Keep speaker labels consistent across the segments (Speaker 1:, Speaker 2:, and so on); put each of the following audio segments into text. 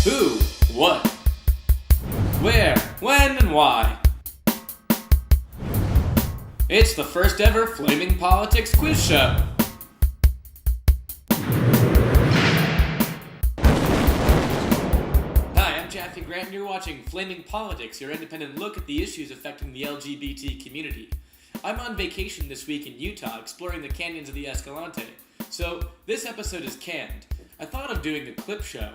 Speaker 1: Who, what, where, when, and why. It's the first ever Flaming Politics quiz show. Hi, I'm Japhy and you're watching Flaming Politics, your independent look at the issues affecting the LGBT community. I'm on vacation this week in Utah exploring the canyons of the Escalante, so this episode is canned. I thought of doing a clip show.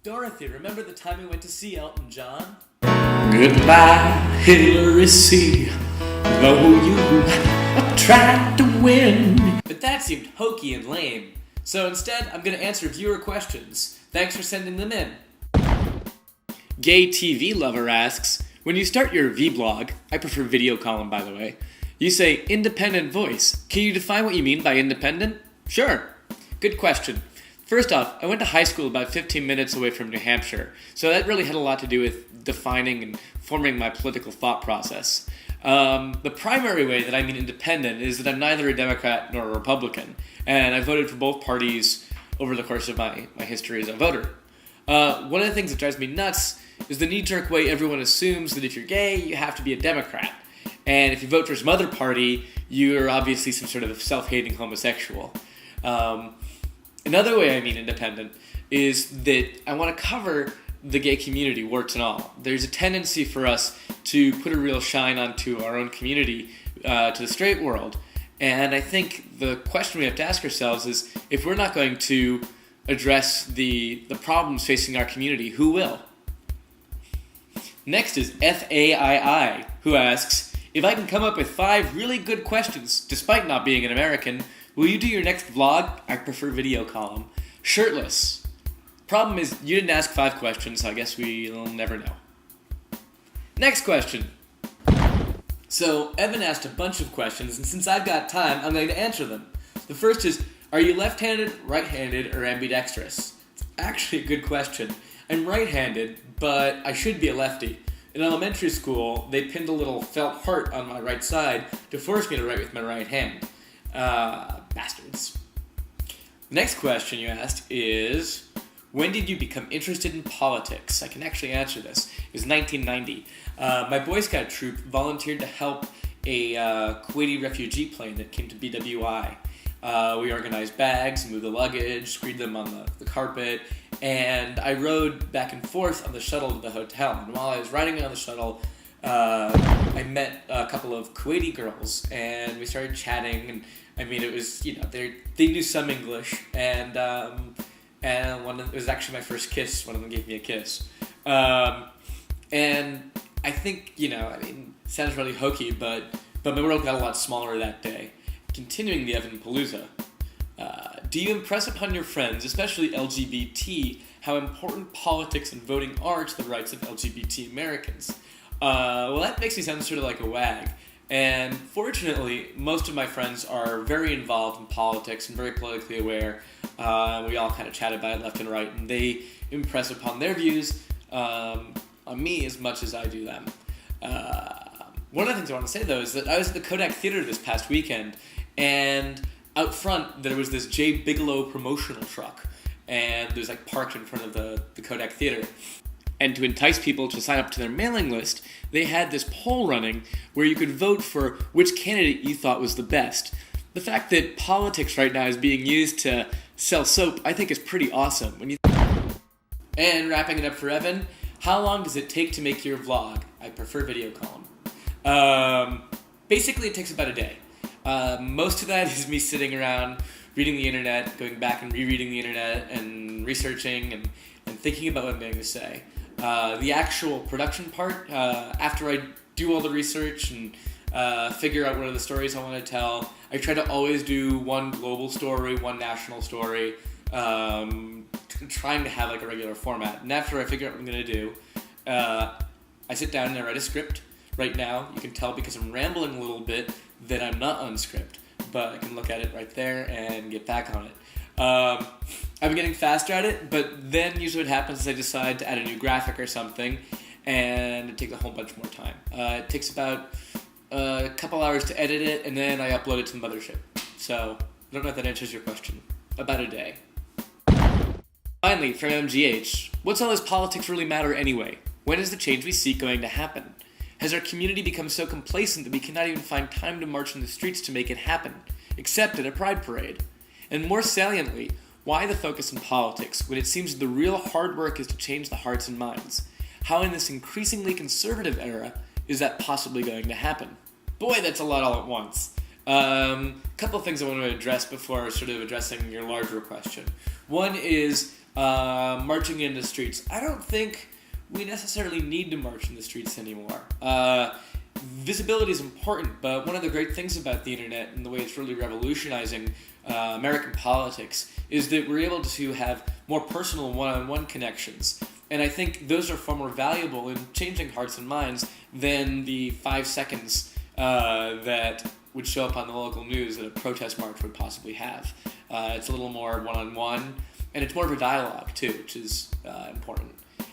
Speaker 1: Dorothy, remember the time we went to see Elton John?
Speaker 2: Goodbye, Hillary C. Though you tried to win.
Speaker 1: But that seemed hokey and lame. So instead, I'm going to answer viewer questions. Thanks for sending them in. Gay TV Lover asks, when you start your vlog, I prefer video column by the way, you say independent voice. Can you define what you mean by independent? Sure. Good question. First off, I went to high school about 15 minutes away from New Hampshire, so that really had a lot to do with defining and forming my political thought process. The primary way that I mean independent is that I'm neither a Democrat nor a Republican, and I voted for both parties over the course of my history as a voter. One of the things that drives me nuts is the knee-jerk way everyone assumes that if you're gay, you have to be a Democrat, and if you vote for some other party, you're obviously some sort of self-hating homosexual. Another way I mean independent is that I want to cover the gay community, warts and all. There's a tendency for us to put a real shine onto our own community, to the straight world. And I think the question we have to ask ourselves is, if we're not going to address the problems facing our community, who will? Next is FAII, who asks, if I can come up with 5 really good questions, despite not being an American, will you do your next vlog? I prefer video column. Shirtless. Problem is, you didn't ask 5 questions, so I guess we'll never know. Next question. So, Evan asked a bunch of questions, and since I've got time, I'm going to answer them. The first is, are you left-handed, right-handed, or ambidextrous? It's actually a good question. I'm right-handed, but I should be a lefty. In elementary school, they pinned a little felt heart on my right side to force me to write with my right hand. Bastards. The next question you asked is, when did you become interested in politics? I can actually answer this. It was 1990. My Boy Scout troop volunteered to help a Kuwaiti refugee plane that came to BWI. We organized bags, moved the luggage, screened them on the carpet, and I rode back and forth on the shuttle to the hotel. And while I was riding on the shuttle, I met a couple of Kuwaiti girls, and we started chatting, and I mean, it was, they knew some English, and it was actually my first kiss. One of them gave me a kiss. And I think, sounds really hokey, but my world got a lot smaller that day. Continuing the Evan Palooza. Do you impress upon your friends, especially LGBT, how important politics and voting are to the rights of LGBT Americans? Well, that makes me sound sort of like a wag. And fortunately, most of my friends are very involved in politics and very politically aware. We all kind of chat about it left and right, and they impress upon their views on me as much as I do them. One of the things I want to say, though, is that I was at the Kodak Theater this past weekend, and out front there was this Jay Bigelow promotional truck, and it was parked in front of the Kodak Theater. And to entice people to sign up to their mailing list, they had this poll running where you could vote for which candidate you thought was the best. The fact that politics right now is being used to sell soap, I think is pretty awesome. And wrapping it up for Evan, how long does it take to make your vlog? I prefer video column. Basically, it takes about a day. Most of that is me sitting around reading the internet, going back and rereading the internet, and researching and thinking about what I'm going to say. The actual production part, after I do all the research and figure out what are the stories I want to tell, I try to always do one global story, one national story, trying to have a regular format. And after I figure out what I'm going to do, I sit down and I write a script. Right now, you can tell because I'm rambling a little bit that I'm not on script, but I can look at it right there and get back on it. I've been getting faster at it, but then usually what happens is I decide to add a new graphic or something, and it takes a whole bunch more time. It takes about a couple hours to edit it, and then I upload it to the mothership. So, I don't know if that answers your question. About a day. Finally, from MGH, what's all this politics really matter anyway? When is the change we seek going to happen? Has our community become so complacent that we cannot even find time to march in the streets to make it happen, except at a pride parade? And more saliently, why the focus on politics when it seems the real hard work is to change the hearts and minds? How in this increasingly conservative era is that possibly going to happen? Boy, that's a lot all at once. Couple of things I want to address before sort of addressing your larger question. One is marching in the streets. I don't think we necessarily need to march in the streets anymore. Visibility is important, but one of the great things about the internet and the way it's really revolutionizing American politics is that we're able to have more personal one-on-one connections. And I think those are far more valuable in changing hearts and minds than the 5 seconds that would show up on the local news that a protest march would possibly have. It's a little more one-on-one, and it's more of a dialogue too, which is important.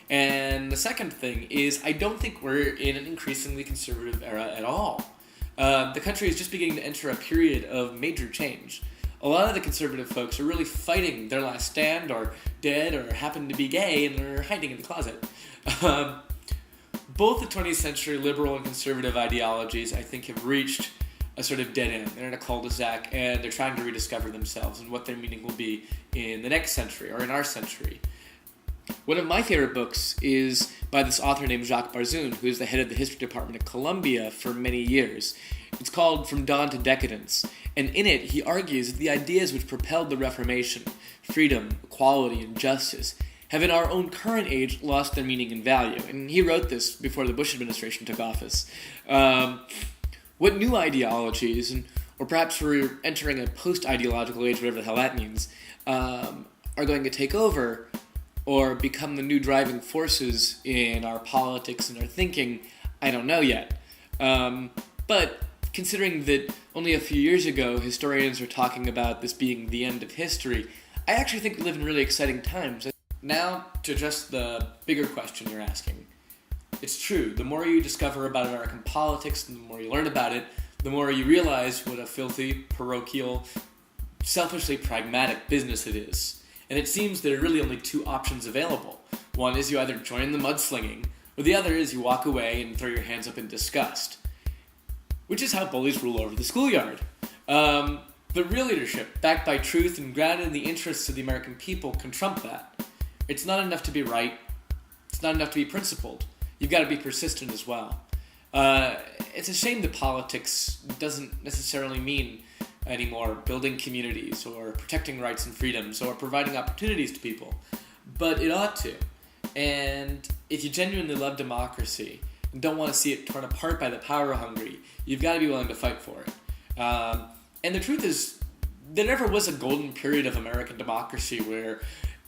Speaker 1: And the second thing is, I don't think we're in an increasingly conservative era at all. The country is just beginning to enter a period of major change. A lot of the conservative folks are really fighting their last stand, or dead, or happen to be gay, and they're hiding in the closet. Both the 20th century liberal and conservative ideologies, I think, have reached a sort of dead end. They're in a cul-de-sac, and they're trying to rediscover themselves and what their meaning will be in the next century, or in our century. One of my favorite books is by this author named Jacques Barzoun, who is the head of the history department at Columbia for many years. It's called From Dawn to Decadence, and in it he argues that the ideas which propelled the Reformation, freedom, equality, and justice, have in our own current age lost their meaning and value. And he wrote this before the Bush administration took office. What new ideologies, or perhaps we're entering a post-ideological age, whatever the hell that means, are going to take over or become the new driving forces in our politics and our thinking, I don't know yet. But considering that only a few years ago historians were talking about this being the end of history, I actually think we live in really exciting times. Now, to address the bigger question you're asking. It's true, the more you discover about American politics and the more you learn about it, the more you realize what a filthy, parochial, selfishly pragmatic business it is. And it seems there are really only two options available. One is you either join the mudslinging, or the other is you walk away and throw your hands up in disgust. Which is how bullies rule over the schoolyard. The real leadership, backed by truth and grounded in the interests of the American people, can trump that. It's not enough to be right. It's not enough to be principled. You've got to be persistent as well. It's a shame that politics doesn't necessarily mean anymore building communities or protecting rights and freedoms or providing opportunities to people. But it ought to. And if you genuinely love democracy and don't want to see it torn apart by the power hungry, you've got to be willing to fight for it. And the truth is, there never was a golden period of American democracy where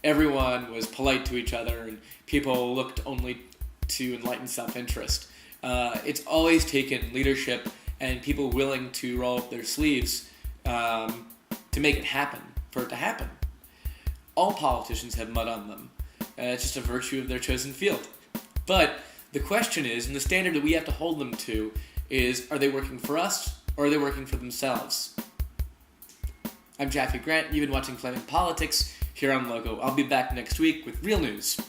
Speaker 1: everyone was polite to each other and people looked only to enlighten self-interest. It's always taken leadership and people willing to roll up their sleeves to make it happen, for it to happen. All politicians have mud on them. It's just a virtue of their chosen field. But the question is, and the standard that we have to hold them to, is, are they working for us, or are they working for themselves? I'm Japhy Grant. You've been watching Flaming Politics here on Logo. I'll be back next week with real news.